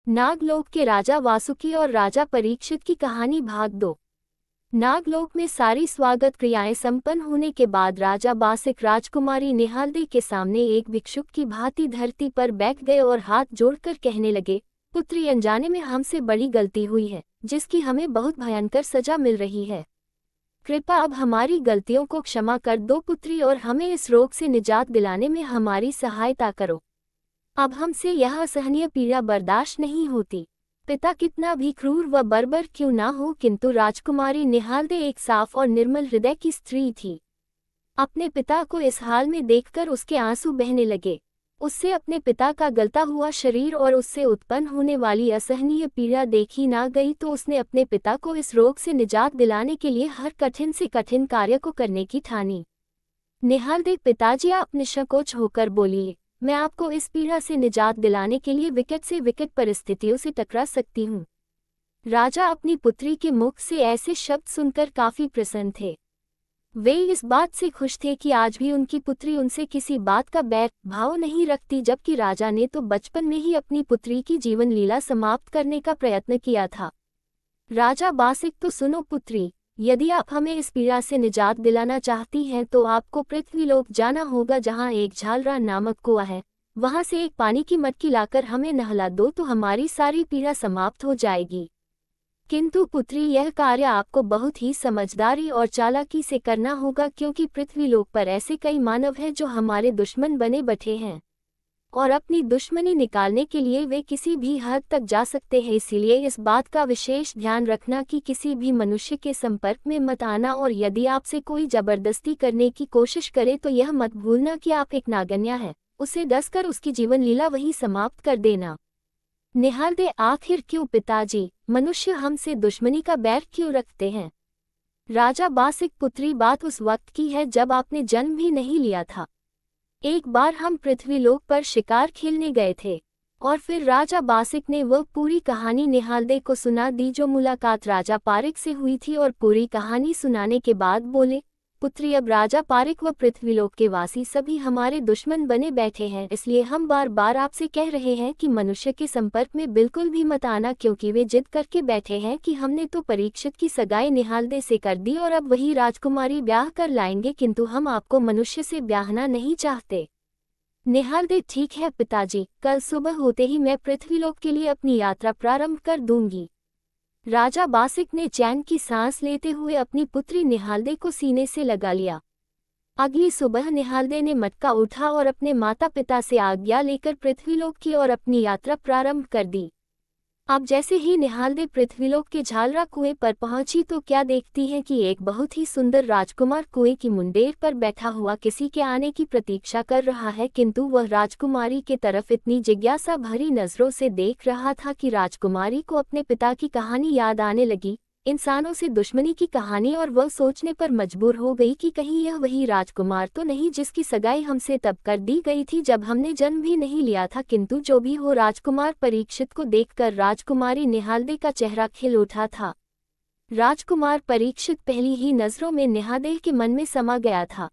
नागलोक के राजा वासुकी और राजा परीक्षित की कहानी भाग 2। नागलोक में सारी स्वागत क्रियाएं संपन्न होने के बाद राजा बासिक राजकुमारी निहालदे के सामने एक भिक्षुक की भांति धरती पर बैठ गए और हाथ जोड़कर कहने लगे, पुत्री, अनजाने में हमसे बड़ी गलती हुई है, जिसकी हमें बहुत भयंकर सजा मिल रही है। कृपा अब हमारी गलतियों को क्षमा कर दो पुत्री, और हमें इस रोग से निजात दिलाने में हमारी सहायता करो। अब हमसे यह असहनीय पीड़ा बर्दाश्त नहीं होती। पिता कितना भी क्रूर व बर्बर क्यों ना हो, किंतु राजकुमारी निहालदे एक साफ और निर्मल हृदय की स्त्री थी। अपने पिता को इस हाल में देखकर उसके आंसू बहने लगे। उससे अपने पिता का गलता हुआ शरीर और उससे उत्पन्न होने वाली असहनीय पीड़ा देखी ना गई, तो उसने अपने पिता को इस रोग से निजात दिलाने के लिए हर कठिन से कठिन कार्य को करने की ठानी। निहालदे, पिताजी, आप निसंकोच होकर बोलिए, मैं आपको इस पीड़ा से निजात दिलाने के लिए विकट से विकट परिस्थितियों से टकरा सकती हूँ। राजा अपनी पुत्री के मुख से ऐसे शब्द सुनकर काफी प्रसन्न थे। वे इस बात से खुश थे कि आज भी उनकी पुत्री उनसे किसी बात का बैर भाव नहीं रखती, जबकि राजा ने तो बचपन में ही अपनी पुत्री की जीवन लीला समाप्त करने का प्रयत्न किया था। राजा बासिक, तो सुनो पुत्री, यदि आप हमें इस पीड़ा से निजात दिलाना चाहती हैं तो आपको पृथ्वीलोक जाना होगा, जहां एक झालरा नामक कुआं है। वहां से एक पानी की मटकी लाकर हमें नहला दो तो हमारी सारी पीड़ा समाप्त हो जाएगी। किंतु पुत्री, यह कार्य आपको बहुत ही समझदारी और चालाकी से करना होगा, क्योंकि पृथ्वीलोक पर ऐसे कई मानव हैं जो हमारे दुश्मन बने बैठे हैं, और अपनी दुश्मनी निकालने के लिए वे किसी भी हद तक जा सकते हैं। इसीलिए इस बात का विशेष ध्यान रखना कि किसी भी मनुष्य के संपर्क में मत आना, और यदि आपसे कोई जबरदस्ती करने की कोशिश करे तो यह मत भूलना कि आप एक नागन्या है, उसे डसकर उसकी जीवन लीला वहीं समाप्त कर देना। निहालदे, आखिर क्यों पिताजी, मनुष्य हमसे दुश्मनी का बैर क्यों रखते हैं? राजा बासिक, पुत्री, बात उस वक्त की है जब आपने जन्म भी नहीं लिया था। एक बार हम पृथ्वीलोक पर शिकार खेलने गए थे। और फिर राजा बासिक ने वह पूरी कहानी निहालदे को सुना दी जो मुलाकात राजा पारिक से हुई थी, और पूरी कहानी सुनाने के बाद बोले, पुत्री, अब राजा पारिक व पृथ्वीलोक के वासी सभी हमारे दुश्मन बने बैठे हैं, इसलिए हम बार बार आपसे कह रहे हैं कि मनुष्य के संपर्क में बिल्कुल भी मत आना, क्योंकि वे जिद करके बैठे हैं कि हमने तो परीक्षित की सगाई निहालदे से कर दी और अब वही राजकुमारी ब्याह कर लाएंगे, किंतु हम आपको मनुष्य से ब्याहना नहीं चाहते। निहालदे, ठीक है पिताजी, कल सुबह होते ही मैं पृथ्वीलोक के लिए अपनी यात्रा प्रारंभ कर दूंगी। राजा बासिक ने चैन की सांस लेते हुए अपनी पुत्री निहालदे को सीने से लगा लिया। अगली सुबह निहालदे ने मटका उठा और अपने माता पिता से आज्ञा लेकर पृथ्वीलोक की ओर अपनी यात्रा प्रारंभ कर दी। अब जैसे ही निहालदे पृथ्वीलोक के झालरा कुएं पर पहुंची तो क्या देखती है कि एक बहुत ही सुंदर राजकुमार कुएं की मुंडेर पर बैठा हुआ किसी के आने की प्रतीक्षा कर रहा है, किंतु वह राजकुमारी के तरफ इतनी जिज्ञासा भरी नजरों से देख रहा था कि राजकुमारी को अपने पिता की कहानी याद आने लगी, इंसानों से दुश्मनी की कहानी, और वह सोचने पर मजबूर हो गई कि कहीं यह वही राजकुमार तो नहीं जिसकी सगाई हमसे तब कर दी गई थी जब हमने जन्म भी नहीं लिया था। किंतु जो भी हो, राजकुमार परीक्षित को देखकर राजकुमारी निहालदे का चेहरा खिल उठा था। राजकुमार परीक्षित पहली ही नजरों में निहालदे के मन में समा गया था।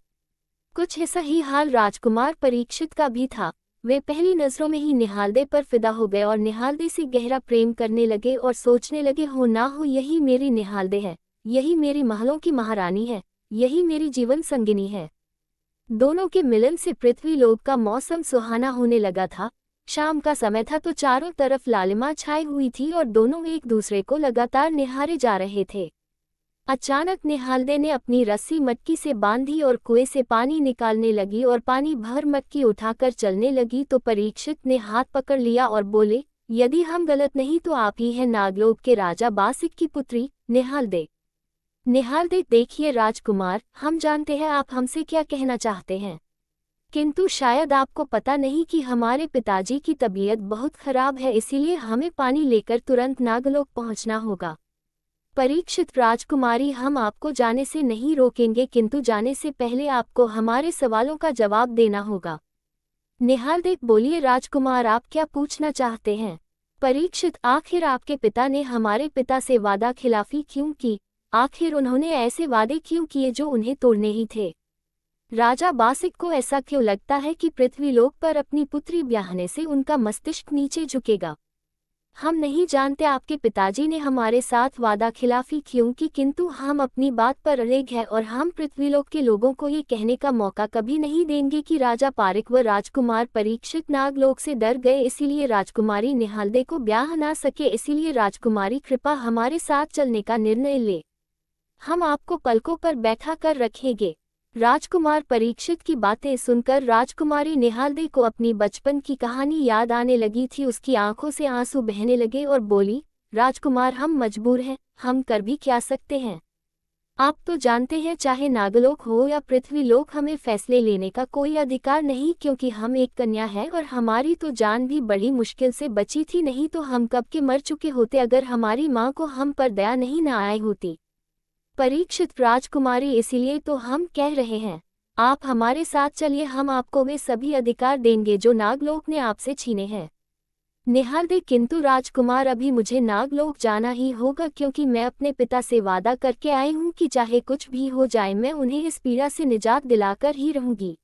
कुछ ऐसा ही हाल राजकुमार परीक्षित का भी था। वे पहली नजरों में ही निहालदे पर फिदा हो गए और निहालदे से गहरा प्रेम करने लगे और सोचने लगे, हो ना हो यही मेरी निहालदे है, यही मेरी महलों की महारानी है, यही मेरी जीवन संगिनी है। दोनों के मिलन से पृथ्वीलोक का मौसम सुहाना होने लगा था। शाम का समय था तो चारों तरफ लालिमा छाई हुई थी और दोनों एक दूसरे को लगातार निहारे जा रहे थे। अचानक निहालदे ने अपनी रस्सी मटकी से बांधी और कुएं से पानी निकालने लगी और पानी भर मटकी उठाकर चलने लगी, तो परीक्षित ने हाथ पकड़ लिया और बोले, यदि हम गलत नहीं तो आप ही हैं नागलोक के राजा बासिक की पुत्री निहालदे। निहालदे, देखिए राजकुमार, हम जानते हैं आप हमसे क्या कहना चाहते हैं, किंतु शायद आपको पता नहीं कि हमारे पिताजी की तबीयत बहुत खराब है, इसीलिए हमें पानी लेकर तुरंत नागलोक पहुंचना होगा। परीक्षित, राजकुमारी, हम आपको जाने से नहीं रोकेंगे, किंतु जाने से पहले आपको हमारे सवालों का जवाब देना होगा। निहालदे, बोलिए राजकुमार, आप क्या पूछना चाहते हैं? परीक्षित, आखिर आपके पिता ने हमारे पिता से वादा खिलाफी क्यों की? आखिर उन्होंने ऐसे वादे क्यों किए जो उन्हें तोड़ने ही थे? राजा बासिक को ऐसा क्यों लगता है कि पृथ्वीलोक पर अपनी पुत्री ब्याहने से उनका मस्तिष्क नीचे झुकेगा? हम नहीं जानते आपके पिताजी ने हमारे साथ वादा खिलाफी क्यों की, किंतु हम अपनी बात पर अड़िग हैं और हम पृथ्वीलोक के लोगों को ये कहने का मौका कभी नहीं देंगे कि राजा पारिक व राजकुमार परीक्षित नागलोक से डर गए, इसीलिए राजकुमारी निहालदे को ब्याह ना सके। इसीलिए राजकुमारी कृपा हमारे साथ चलने का निर्णय ले, हम आपको पलकों पर बैठा कर रखेंगे। राजकुमार परीक्षित की बातें सुनकर राजकुमारी निहालदे को अपनी बचपन की कहानी याद आने लगी थी। उसकी आंखों से आंसू बहने लगे और बोली, राजकुमार हम मजबूर हैं, हम कर भी क्या सकते हैं। आप तो जानते हैं चाहे नागलोक हो या पृथ्वीलोक हमें फैसले लेने का कोई अधिकार नहीं, क्योंकि हम एक कन्या है और हमारी तो जान भी बड़ी मुश्किल से बची थी, नहीं तो हम कब के मर चुके होते अगर हमारी माँ को हम पर दया नहीं न आई होती। परीक्षित राजकुमारी, इसीलिए तो हम कह रहे हैं आप हमारे साथ चलिए, हम आपको वे सभी अधिकार देंगे जो नागलोक ने आपसे छीने हैं। निहालदे, किंतु राजकुमार अभी मुझे नागलोक जाना ही होगा, क्योंकि मैं अपने पिता से वादा करके आई हूँ कि चाहे कुछ भी हो जाए मैं उन्हें इस पीड़ा से निजात दिलाकर ही रहूंगी।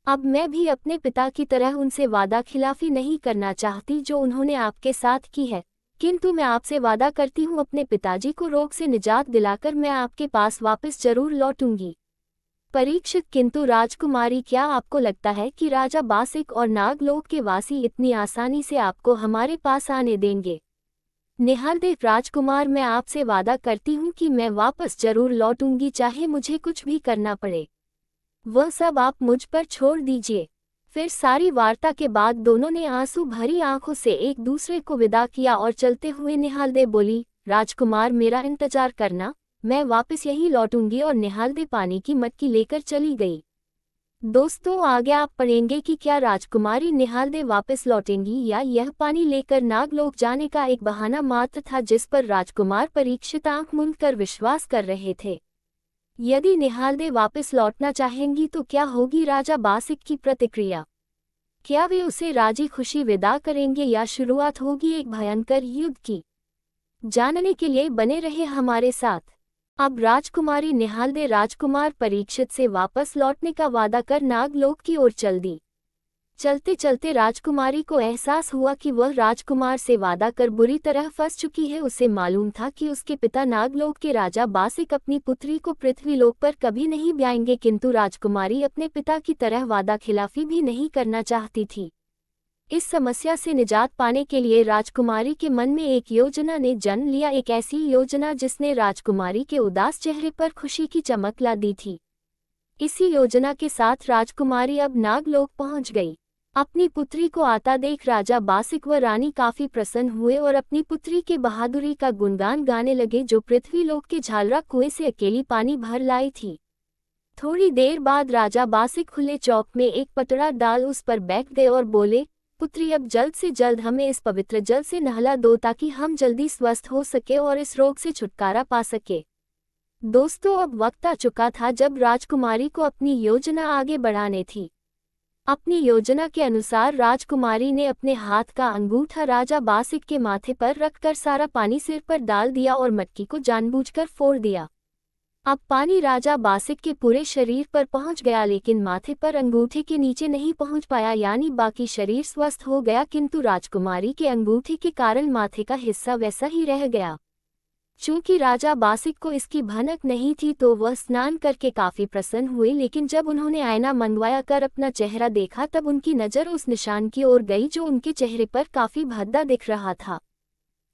अब मैं भी अपने पिता की तरह उनसे वादा खिलाफी नहीं करना चाहती जो उन्होंने आपके साथ की है, किंतु मैं आपसे वादा करती हूँ अपने पिताजी को रोग से निजात दिलाकर मैं आपके पास वापस जरूर लौटूंगी। परीक्षित, किंतु राजकुमारी क्या आपको लगता है कि राजा बासिक और नागलोक के वासी इतनी आसानी से आपको हमारे पास आने देंगे। निहालदे, राजकुमार मैं आपसे वादा करती हूँ कि मैं वापस जरूर लौटूंगी, चाहे मुझे कुछ भी करना पड़े। वह सब आप मुझ पर छोड़ दीजिए। फिर सारी वार्ता के बाद दोनों ने आंसू भरी आंखों से एक दूसरे को विदा किया और चलते हुए निहालदे बोली, राजकुमार मेरा इंतजार करना, मैं वापस यहीं लौटूंगी। और निहालदे पानी की मटकी लेकर चली गई। दोस्तों, आगे आप पढ़ेंगे कि क्या राजकुमारी निहालदे वापस लौटेंगी या यह पानी लेकर नागलोक जाने का एक बहाना मात्र था जिस पर राजकुमार परीक्षित आंख मूंद कर विश्वास कर रहे थे। यदि निहालदे वापस लौटना चाहेंगी तो क्या होगी राजा बासिक की प्रतिक्रिया? क्या वे उसे राजी खुशी विदा करेंगे या शुरुआत होगी एक भयंकर युद्ध की? जानने के लिए बने रहे हमारे साथ। अब राजकुमारी निहालदे राजकुमार परीक्षित से वापस लौटने का वादा कर नागलोक की ओर चल दी। चलते चलते राजकुमारी को एहसास हुआ कि वह राजकुमार से वादा कर बुरी तरह फंस चुकी है। उसे मालूम था कि उसके पिता नागलोक के राजा बासिक अपनी पुत्री को पृथ्वीलोक पर कभी नहीं ब्याएंगे, किंतु राजकुमारी अपने पिता की तरह वादा खिलाफी भी नहीं करना चाहती थी। इस समस्या से निजात पाने के लिए राजकुमारी के मन में एक योजना ने जन्म लिया, एक ऐसी योजना जिसने राजकुमारी के उदास चेहरे पर खुशी की चमक ला दी थी। इसी योजना के साथ राजकुमारी अब नागलोक पहुंच गई। अपनी पुत्री को आता देख राजा बासिक व रानी काफी प्रसन्न हुए और अपनी पुत्री के बहादुरी का गुणगान गाने लगे जो पृथ्वीलोक के झालरा कुएं से अकेली पानी भर लाई थी। थोड़ी देर बाद राजा बासिक खुले चौक में एक पटरा डाल उस पर बैठ गए और बोले, पुत्री अब जल्द से जल्द हमें इस पवित्र जल से नहला दो ताकि हम जल्दी स्वस्थ हो सके और इस रोग से छुटकारा पा सके। दोस्तों, अब वक्त आ चुका था जब राजकुमारी को अपनी योजना आगे बढ़ाने थी। अपनी योजना के अनुसार राजकुमारी ने अपने हाथ का अंगूठा राजा बासिक के माथे पर रखकर सारा पानी सिर पर डाल दिया और मटकी को जानबूझकर फोड़ दिया। अब पानी राजा बासिक के पूरे शरीर पर पहुंच गया, लेकिन माथे पर अंगूठे के नीचे नहीं पहुंच पाया, यानी बाकी शरीर स्वस्थ हो गया, किंतु राजकुमारी के अंगूठे के कारण माथे का हिस्सा वैसा ही रह गया। चूंकि राजा बासिक को इसकी भनक नहीं थी तो वह स्नान करके काफी प्रसन्न हुए, लेकिन जब उन्होंने आईना मंगवाया कर अपना चेहरा देखा तब उनकी नज़र उस निशान की ओर गई जो उनके चेहरे पर काफी भद्दा दिख रहा था।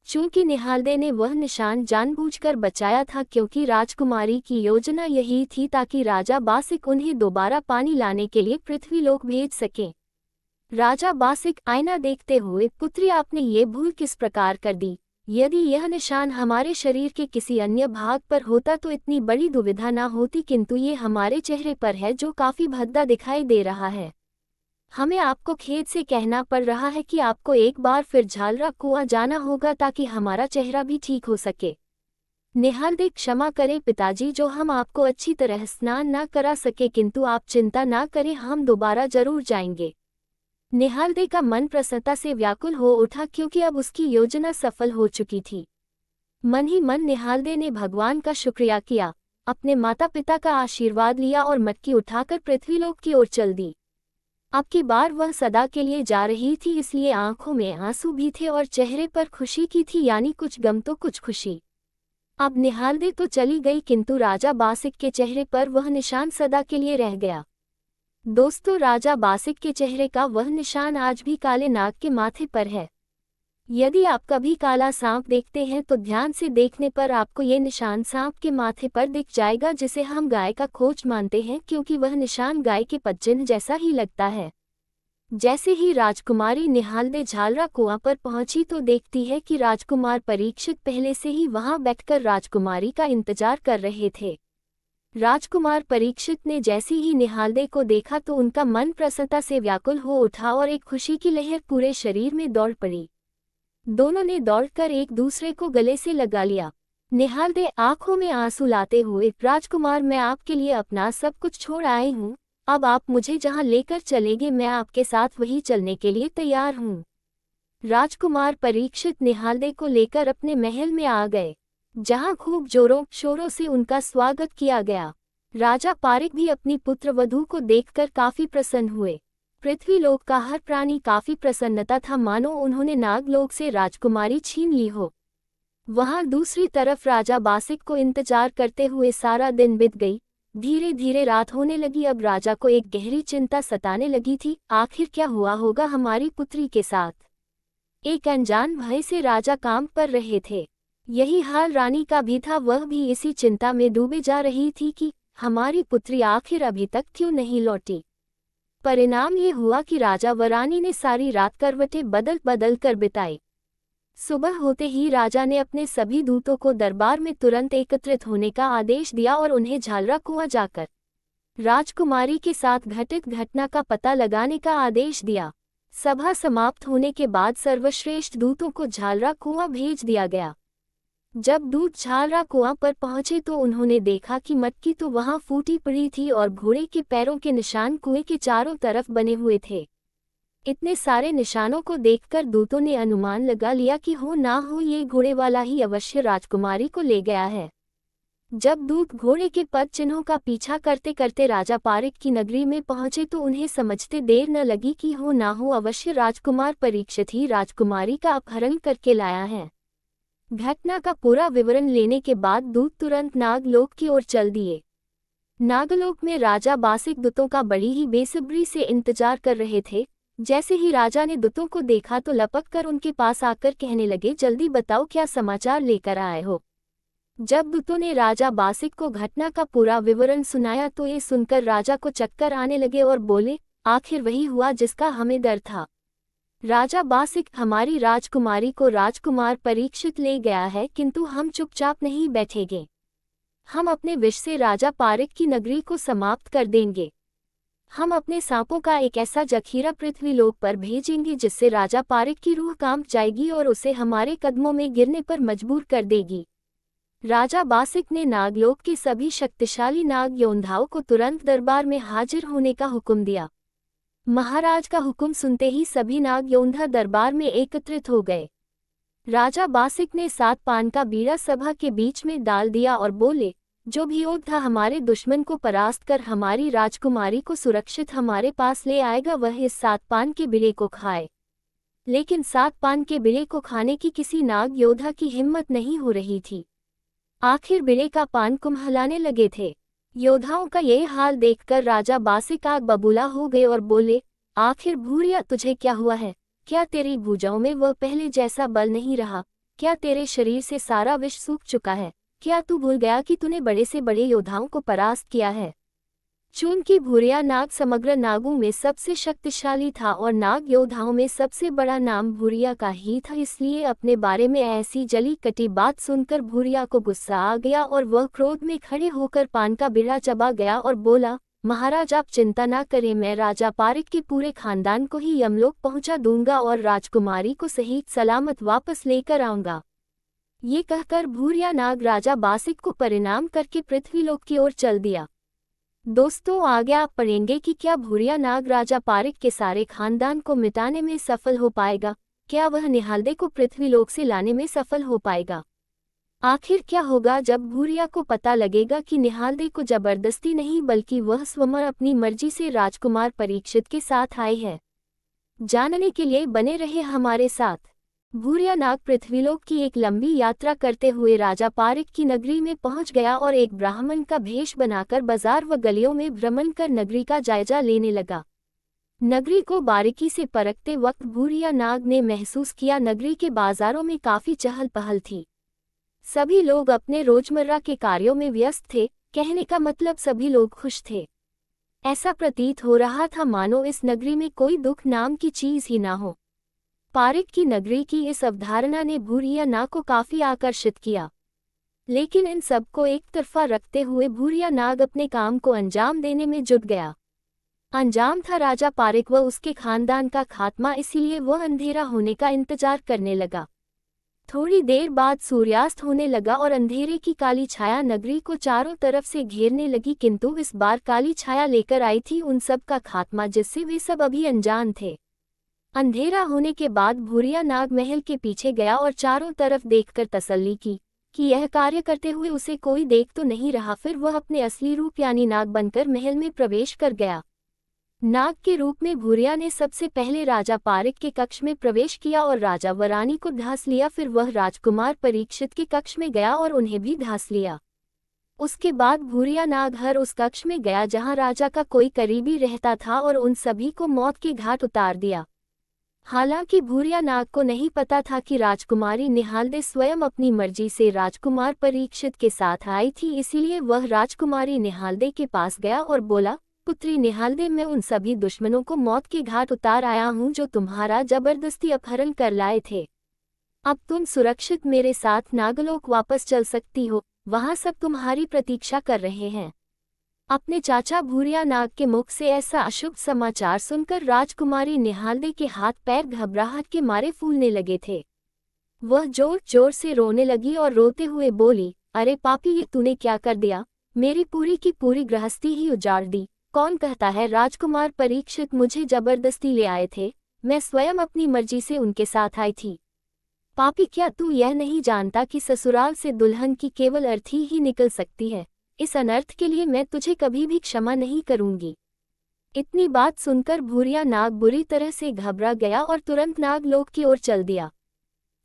चूंकि निहालदे ने वह निशान जानबूझकर बचाया था, क्योंकि राजकुमारी की योजना यही थी ताकि राजा बासिक उन्हें दोबारा पानी लाने के लिए पृथ्वीलोक भेज सकें। राजा बासिक आईना देखते हुए, पुत्री आपने ये भूल किस प्रकार कर दी? यदि यह निशान हमारे शरीर के किसी अन्य भाग पर होता तो इतनी बड़ी दुविधा ना होती, किंतु ये हमारे चेहरे पर है जो काफी भद्दा दिखाई दे रहा है। हमें आपको खेद से कहना पड़ रहा है कि आपको एक बार फिर झालरा कुआं जाना होगा ताकि हमारा चेहरा भी ठीक हो सके। निहालदे, क्षमा करें पिताजी जो हम आपको अच्छी तरह स्नान ना करा सके, किंतु आप चिंता ना करें, हम दोबारा जरूर जाएंगे। निहालदे का मन प्रसन्नता से व्याकुल हो उठा, क्योंकि अब उसकी योजना सफल हो चुकी थी। मन ही मन निहालदे ने भगवान का शुक्रिया किया, अपने माता पिता का आशीर्वाद लिया और मटकी उठाकर पृथ्वीलोक की ओर चल दी। अब की बार वह सदा के लिए जा रही थी, इसलिए आंखों में आंसू भी थे और चेहरे पर खुशी की थी, यानी कुछ गम तो कुछ खुशी। अब निहालदे तो चली गई, किंतु राजा बासिक के चेहरे पर वह निशान सदा के लिए रह गया। दोस्तों, राजा बासिक के चेहरे का वह निशान आज भी काले नाग के माथे पर है। यदि आप कभी काला सांप देखते हैं तो ध्यान से देखने पर आपको ये निशान सांप के माथे पर दिख जाएगा, जिसे हम गाय का खोज मानते हैं, क्योंकि वह निशान गाय के पदचिन्ह जैसा ही लगता है। जैसे ही राजकुमारी निहालदे झालरा कुआं पर पहुंची तो देखती है कि राजकुमार परीक्षित पहले से ही वहां बैठकर राजकुमारी का इंतजार कर रहे थे। राजकुमार परीक्षित ने जैसे ही निहालदे को देखा तो उनका मन प्रसन्नता से व्याकुल हो उठा और एक खुशी की लहर पूरे शरीर में दौड़ पड़ी। दोनों ने दौड़कर एक दूसरे को गले से लगा लिया। निहालदे आंखों में आंसू लाते हुए, राजकुमार, मैं आपके लिए अपना सब कुछ छोड़ आई हूँ, अब आप मुझे जहाँ लेकर चलेंगे मैं आपके साथ वहीं चलने के लिए तैयार हूँ। राजकुमार परीक्षित निहालदे को लेकर अपने महल में आ गए, जहाँ खूब जोरों शोरों से उनका स्वागत किया गया। राजा पारिक भी अपनी पुत्रवधू को देखकर काफी प्रसन्न हुए। पृथ्वीलोक का हर प्राणी काफी प्रसन्नता था, मानो उन्होंने नागलोक से राजकुमारी छीन ली हो। वहां दूसरी तरफ राजा बासिक को इंतजार करते हुए सारा दिन बीत गई। धीरे धीरे रात होने लगी। अब राजा को एक गहरी चिंता सताने लगी थी, आखिर क्या हुआ होगा हमारी पुत्री के साथ। एक अनजान भय से राजा काम पर रहे थे। यही हाल रानी का भी था, वह भी इसी चिंता में डूबे जा रही थी कि हमारी पुत्री आखिर अभी तक क्यों नहीं लौटी। परिणाम ये हुआ कि राजा व रानी ने सारी रात करवटें बदल बदल कर बिताई। सुबह होते ही राजा ने अपने सभी दूतों को दरबार में तुरंत एकत्रित होने का आदेश दिया और उन्हें झालरा कुआं जाकर राजकुमारी के साथ घटित घटना का पता लगाने का आदेश दिया। सभा समाप्त होने के बाद सर्वश्रेष्ठ दूतों को झालरा कुआं भेज दिया गया। जब दूत झालरा कुआं पर पहुंचे तो उन्होंने देखा कि मटकी तो वहां फूटी पड़ी थी और घोड़े के पैरों के निशान कुएं के चारों तरफ बने हुए थे। इतने सारे निशानों को देखकर दूतों ने अनुमान लगा लिया कि हो ना हो ये घोड़े वाला ही अवश्य राजकुमारी को ले गया है। जब दूत घोड़े के पद चिन्हों का पीछा करते करते राजा पारिक की नगरी में पहुंचे तो उन्हें समझते देर न लगी कि हो ना हो अवश्य राजकुमार परीक्षित ही राजकुमारी का अपहरण करके लाया है। घटना का पूरा विवरण लेने के बाद दूत तुरंत नागलोक की ओर चल दिए। नागलोक में राजा बासिक दूतों का बड़ी ही बेसब्री से इंतजार कर रहे थे। जैसे ही राजा ने दूतों को देखा तो लपक कर उनके पास आकर कहने लगे, जल्दी बताओ क्या समाचार लेकर आए हो। जब दूतों ने राजा बासिक को घटना का पूरा विवरण सुनाया तो ये सुनकर राजा को चक्कर आने लगे और बोले, आखिर वही हुआ जिसका हमें डर था। राजा बासिक, हमारी राजकुमारी को राजकुमार परीक्षित ले गया है, किंतु हम चुपचाप नहीं बैठेंगे। हम अपने विष से राजा पारिक की नगरी को समाप्त कर देंगे। हम अपने सांपों का एक ऐसा जखीरा पृथ्वीलोक पर भेजेंगे जिससे राजा पारिक की रूह कांप जाएगी और उसे हमारे कदमों में गिरने पर मजबूर कर देगी। राजा बासिक ने नागलोक के सभी शक्तिशाली नाग योद्धाओं को तुरंत दरबार में हाजिर होने का हुक्म दिया। महाराज का हुक्म सुनते ही सभी नाग योद्धा दरबार में एकत्रित हो गए। राजा बासिक ने 7 पान का बीड़ा सभा के बीच में डाल दिया और बोले, जो भी योद्धा हमारे दुश्मन को परास्त कर हमारी राजकुमारी को सुरक्षित हमारे पास ले आएगा वह इस 7 पान के बीड़े को खाए। लेकिन 7 पान के बीड़े को खाने की किसी नाग योद्धा की हिम्मत नहीं हो रही थी। आखिर बीड़े का पान कुम्हलाने लगे थे। योद्धाओं का ये हाल देखकर राजा बासिक आग बबूला हो गए और बोले, आखिर भूरिया तुझे क्या हुआ है? क्या तेरी भुजाओं में वह पहले जैसा बल नहीं रहा? क्या तेरे शरीर से सारा विष सूख चुका है? क्या तू भूल गया कि तूने बड़े से बड़े योद्धाओं को परास्त किया है? चूंकि भूरिया नाग समग्र नागों में सबसे शक्तिशाली था और नाग योद्धाओं में सबसे बड़ा नाम भूरिया का ही था, इसलिए अपने बारे में ऐसी जली कटी बात सुनकर भूरिया को गुस्सा आ गया और वह क्रोध में खड़े होकर पान का बीड़ा चबा गया और बोला, महाराज आप चिंता ना करें, मैं राजा पारिक के पूरे खानदान को ही यमलोक पहुंचा दूंगा और राजकुमारी को सही सलामत वापस लेकर आऊंगा। ये कहकर भूरिया नाग राजा बासिक को परिणाम करके पृथ्वीलोक की ओर चल दिया। दोस्तों, आगे आप पढ़ेंगे कि क्या भूरिया नाग राजा पारिक के सारे खानदान को मिटाने में सफल हो पाएगा? क्या वह निहालदे को पृथ्वीलोक से लाने में सफल हो पाएगा? आखिर क्या होगा जब भूरिया को पता लगेगा कि निहालदे को जबरदस्ती नहीं बल्कि वह स्वयं अपनी मर्जी से राजकुमार परीक्षित के साथ आए है। जानने के लिए बने रहे हमारे साथ। भूरिया नाग पृथ्वीलोक की एक लंबी यात्रा करते हुए राजा पारिक की नगरी में पहुंच गया और एक ब्राह्मण का भेष बनाकर बाजार व गलियों में भ्रमण कर नगरी का जायजा लेने लगा। नगरी को बारीकी से परखते वक्त भूरिया नाग ने महसूस किया नगरी के बाजारों में काफी चहल पहल थी। सभी लोग अपने रोजमर्रा के कार्यों में व्यस्त थे, कहने का मतलब सभी लोग खुश थे। ऐसा प्रतीत हो रहा था मानो इस नगरी में कोई दुख नाम की चीज ही ना हो। पारिक की नगरी की इस अवधारणा ने भूरिया नाग को काफी आकर्षित किया, लेकिन इन सबको एक तरफा रखते हुए भूरिया नाग अपने काम को अंजाम देने में जुट गया। अंजाम था राजा पारिक व उसके खानदान का खात्मा, इसीलिए वह अंधेरा होने का इंतजार करने लगा। थोड़ी देर बाद सूर्यास्त होने लगा और अंधेरे की काली छाया नगरी को चारों तरफ से घेरने लगी, किंतु इस बार काली छाया लेकर आई थी उन सब का खात्मा जिससे वे सब अभी अनजान थे। अंधेरा होने के बाद भूरिया नाग महल के पीछे गया और चारों तरफ देखकर तसल्ली की कि यह कार्य करते हुए उसे कोई देख तो नहीं रहा। फिर वह अपने असली रूप यानी नाग बनकर महल में प्रवेश कर गया। नाग के रूप में भूरिया ने सबसे पहले राजा पारिक के कक्ष में प्रवेश किया और राजा व रानी को ढांस लिया। फिर वह राजकुमार परीक्षित के कक्ष में गया और उन्हें भी ढांस लिया। उसके बाद भूरिया नाग हर उस कक्ष में गया जहां राजा का कोई करीबी रहता था और उन सभी को मौत के घाट उतार दिया। हालांकि भूरिया नाग को नहीं पता था कि राजकुमारी निहालदे स्वयं अपनी मर्जी से राजकुमार परीक्षित के साथ आई थी, इसीलिए वह राजकुमारी निहालदे के पास गया और बोला, पुत्री निहालदे, मैं उन सभी दुश्मनों को मौत के घाट उतार आया हूँ जो तुम्हारा जबरदस्ती अपहरण कर लाए थे। अब तुम सुरक्षित मेरे साथ नागलोक वापस चल सकती हो, वहाँ सब तुम्हारी प्रतीक्षा कर रहे हैं। अपने चाचा भूरिया नाग के मुख से ऐसा अशुभ समाचार सुनकर राजकुमारी निहालदे के हाथ पैर घबराहट के मारे फूलने लगे थे। वह जोर जोर से रोने लगी और रोते हुए बोली, अरे पापी, ये तूने क्या कर दिया? मेरी पूरी की पूरी गृहस्थी ही उजाड़ दी। कौन कहता है राजकुमार परीक्षित मुझे जबरदस्ती ले आए थे? मैं स्वयं अपनी मर्जी से उनके साथ आई थी। पापी, क्या तू यह नहीं जानता कि ससुराल से दुल्हन की केवल अर्थी ही निकल सकती है? इस अनर्थ के लिए मैं तुझे कभी भी क्षमा नहीं करूंगी। इतनी बात सुनकर भूरिया नाग बुरी तरह से घबरा गया और तुरंत नागलोक की ओर चल दिया।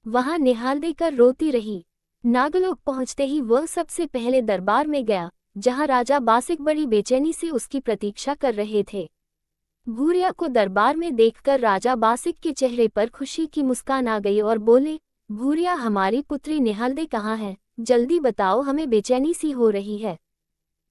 वहां निहाल देकर रोती रही। नागलोक पहुंचते ही वह सबसे पहले दरबार में गया, जहां राजा बासिक बड़ी बेचैनी से उसकी प्रतीक्षा कर रहे थे। भूरिया को दरबार में देखकर राजा बासिक के चेहरे पर खुशी की मुस्कान आ गई और बोले, भूरिया, हमारी पुत्री निहालदे कहाँ है? जल्दी बताओ, हमें बेचैनी सी हो रही है।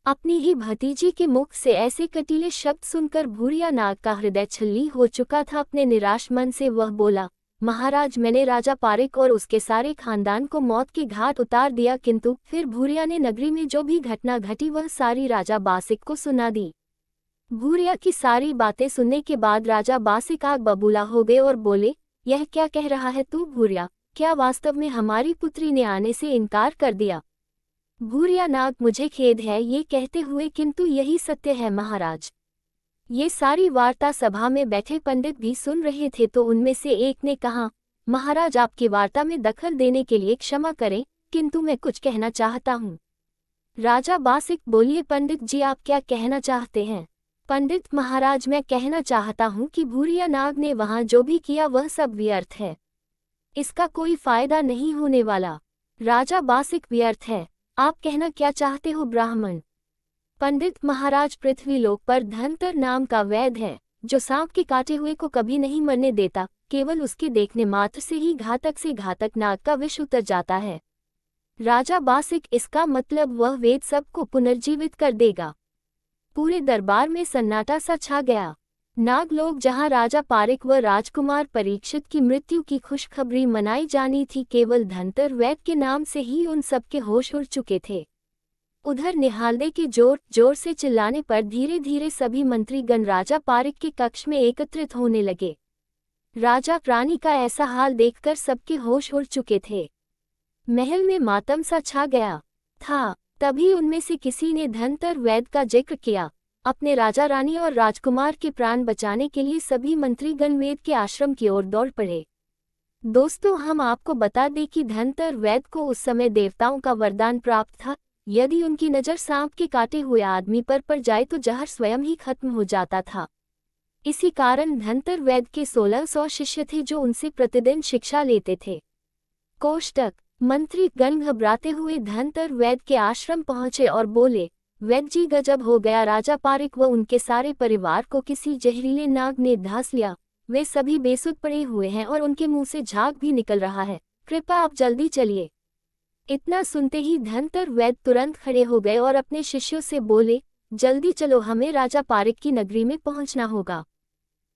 अपनी ही भतीजी के मुख से ऐसे कटीले शब्द सुनकर भूरिया नाग का हृदय छल्ली हो चुका था। अपने निराश मन से वह बोला, महाराज, मैंने राजा पारिक और उसके सारे खानदान को मौत के घाट उतार दिया। किंतु फिर भूरिया ने नगरी में जो भी घटना घटी वह सारी राजा बासिक को सुना दी। भूरिया की सारी बातें सुनने के बाद राजा बासिक आग बबूला हो गए और बोले, यह क्या कह रहा है तू भूरिया? क्या वास्तव में हमारी पुत्री ने आने से इनकार कर दिया? भूरिया नाग, मुझे खेद है ये कहते हुए, किंतु यही सत्य है महाराज। ये सारी वार्ता सभा में बैठे पंडित भी सुन रहे थे, तो उनमें से एक ने कहा, महाराज, आपकी वार्ता में दखल देने के लिए क्षमा करें, किंतु मैं कुछ कहना चाहता हूँ। राजा बासिक, बोलिए पंडित जी, आप क्या कहना चाहते हैं? पंडित महाराज, मैं कहना चाहता हूँ कि भूरिया नाग ने वहाँ जो भी किया वह सब व्यर्थ है, इसका कोई फायदा नहीं होने वाला। राजा बासिक, व्यर्थ है? आप कहना क्या चाहते हो ब्राह्मण? पंडित महाराज, पृथ्वीलोक पर धनतर नाम का वैद्य है, जो सांप के काटे हुए को कभी नहीं मरने देता, केवल उसके देखने मात्र से ही घातक से घातक नाग का विष उतर जाता है। राजा बासिक, इसका मतलब वह वेद सबको पुनर्जीवित कर देगा। पूरे दरबार में सन्नाटा सा छा गया। नागलोक, जहां राजा पारिक व राजकुमार परीक्षित की मृत्यु की खुशखबरी मनाई जानी थी, केवल धनतर वैद्य के नाम से ही उन सबके होश उड़ चुके थे। उधर निहालदे के जोर जोर से चिल्लाने पर धीरे धीरे सभी मंत्रीगण राजा पारिक के कक्ष में एकत्रित होने लगे। राजा रानी का ऐसा हाल देखकर सबके होश उड़ चुके थे। महल में मातम सा छा गया था। तभी उनमें से किसी ने धनतर वैद्य का जिक्र किया। अपने राजा रानी और राजकुमार के प्राण बचाने के लिए सभी मंत्रीगण वेद के आश्रम की ओर दौड़ पड़े। दोस्तों, हम आपको बता दें कि धनतर वैद्य को उस समय देवताओं का वरदान प्राप्त था। यदि उनकी नज़र सांप के काटे हुए आदमी पर पड़ जाए तो जहर स्वयं ही खत्म हो जाता था। इसी कारण धनतर वैद्य के 1600 शिष्य थे जो उनसे प्रतिदिन शिक्षा लेते थे। कोष्टक मंत्री गण घबराते हुए धनतर वैद्य के आश्रम पहुंचे और बोले, वैद्य जी, गजब हो गया। राजा पारिक व उनके सारे परिवार को किसी जहरीले नाग ने धंस लिया। वे सभी बेसुध पड़े हुए हैं और उनके मुंह से झाग भी निकल रहा है। कृपया आप जल्दी चलिए। इतना सुनते ही धनतर वैद्य तुरंत खड़े हो गए और अपने शिष्यों से बोले, जल्दी चलो, हमें राजा पारिक की नगरी में पहुंचना होगा।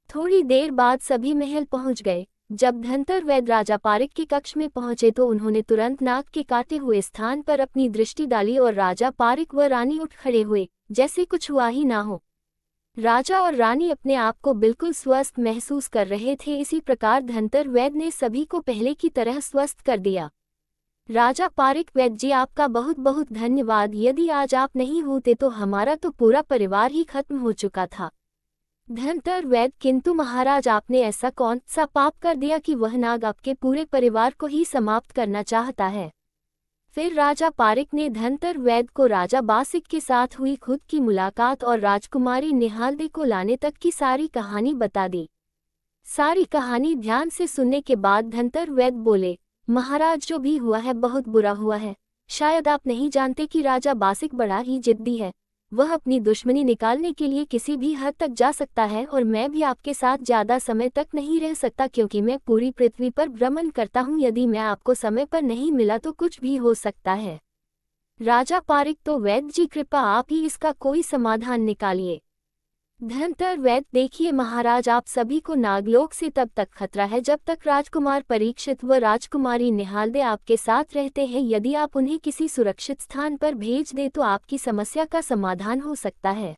थोड़ी देर बाद सभी महल पहुंच गए। जब धनतर वैद्य राजा पारिक के कक्ष में पहुंचे तो उन्होंने तुरंत नाग के काटे हुए स्थान पर अपनी दृष्टि डाली और राजा पारिक व रानी उठ खड़े हुए, जैसे कुछ हुआ ही ना हो। राजा और रानी अपने आप को बिल्कुल स्वस्थ महसूस कर रहे थे। इसी प्रकार धनतर वैद्य ने सभी को पहले की तरह स्वस्थ कर दिया। राजा पारिक, वैद्य जी, आपका बहुत बहुत धन्यवाद। यदि आज आप नहीं होते तो हमारा तो पूरा परिवार ही खत्म हो चुका था। धनतर वैद्य, किंतु महाराज, आपने ऐसा कौन सा पाप कर दिया कि वह नाग आपके पूरे परिवार को ही समाप्त करना चाहता है। फिर राजा पारिक ने धनतर वैद्य को राजा बासिक के साथ हुई खुद की मुलाकात और राजकुमारी निहालदे को लाने तक की सारी कहानी बता दी। सारी कहानी ध्यान से सुनने के बाद धनतर वैद्य बोले, महाराज, जो भी हुआ है बहुत बुरा हुआ है। शायद आप नहीं जानते कि राजा बासिक बड़ा ही जिद्दी है। वह अपनी दुश्मनी निकालने के लिए किसी भी हद तक जा सकता है और मैं भी आपके साथ ज्यादा समय तक नहीं रह सकता क्योंकि मैं पूरी पृथ्वी पर भ्रमण करता हूँ। यदि मैं आपको समय पर नहीं मिला तो कुछ भी हो सकता है। राजा पारिक, तो वैद्य जी, कृपया आप ही इसका कोई समाधान निकालिए। धनतर वैद्य, देखिए महाराज, आप सभी को नागलोक से तब तक खतरा है जब तक राजकुमार परीक्षित व राजकुमारी निहालदे आपके साथ रहते हैं। यदि आप उन्हें किसी सुरक्षित स्थान पर भेज दें तो आपकी समस्या का समाधान हो सकता है।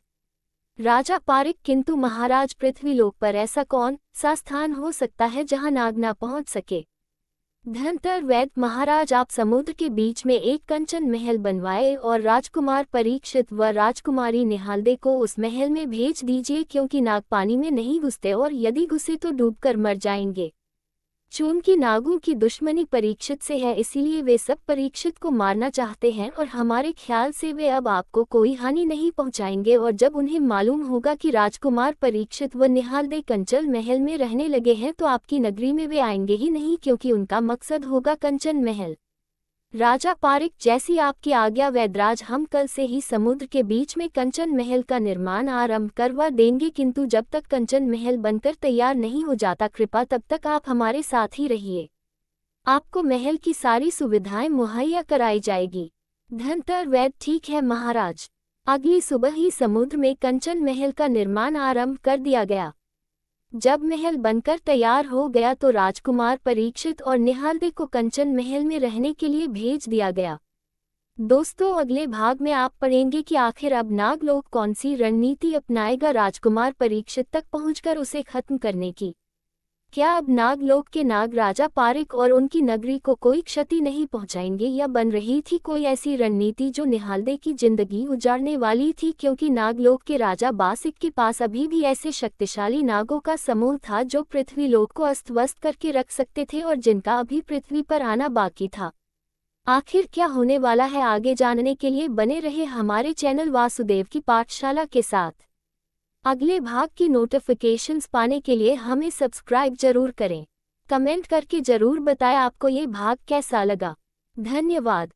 राजा पारिक, किंतु महाराज, पृथ्वीलोक पर ऐसा कौन सा स्थान हो सकता है जहां नाग ना पहुंच सके। धनतर वैद्य, महाराज, आप समुद्र के बीच में एक कंचन महल बनवाए और राजकुमार परीक्षित व राजकुमारी निहालदे को उस महल में भेज दीजिए क्योंकि नाग पानी में नहीं घुसते और यदि घुसे तो डूबकर मर जाएंगे। चूंकि नागों की दुश्मनी परीक्षित से है इसीलिए वे सब परीक्षित को मारना चाहते हैं और हमारे ख्याल से वे अब आपको कोई हानि नहीं पहुंचाएंगे। और जब उन्हें मालूम होगा कि राजकुमार परीक्षित व निहालदे कंचन महल में रहने लगे हैं तो आपकी नगरी में वे आएंगे ही नहीं क्योंकि उनका मकसद होगा कंचन महल। राजा पारिक, जैसी आपकी आज्ञा वैद्यराज, हम कल से ही समुद्र के बीच में कंचन महल का निर्माण आरंभ करवा देंगे, किंतु जब तक कंचन महल बनकर तैयार नहीं हो जाता कृपा तब तक आप हमारे साथ ही रहिए। आपको महल की सारी सुविधाएं मुहैया कराई जाएगी। धनतर वैद्य, ठीक है महाराज। अगली सुबह ही समुद्र में कंचन महल का निर्माण आरंभ कर दिया गया। जब महल बनकर तैयार हो गया तो राजकुमार परीक्षित और निहालदे को कंचन महल में रहने के लिए भेज दिया गया। दोस्तों, अगले भाग में आप पढ़ेंगे कि आखिर अब नागलोक कौन सी रणनीति अपनाएगा राजकुमार परीक्षित तक पहुंचकर उसे खत्म करने की। क्या अब नागलोक के नाग राजा पारिक और उनकी नगरी को कोई क्षति नहीं पहुंचाएंगे या बन रही थी कोई ऐसी रणनीति जो निहालदे की जिंदगी उजाड़ने वाली थी, क्योंकि नागलोक के राजा बासिक के पास अभी भी ऐसे शक्तिशाली नागों का समूह था जो पृथ्वीलोक को अस्त व्यस्त करके रख सकते थे और जिनका अभी पृथ्वी पर आना बाकी था। आखिर क्या होने वाला है आगे जानने के लिए बने रहे हमारे चैनल वासुदेव की पाठशाला के साथ। अगले भाग की नोटिफिकेशंस पाने के लिए हमें सब्सक्राइब जरूर करें। कमेंट करके जरूर बताएं आपको ये भाग कैसा लगा। धन्यवाद।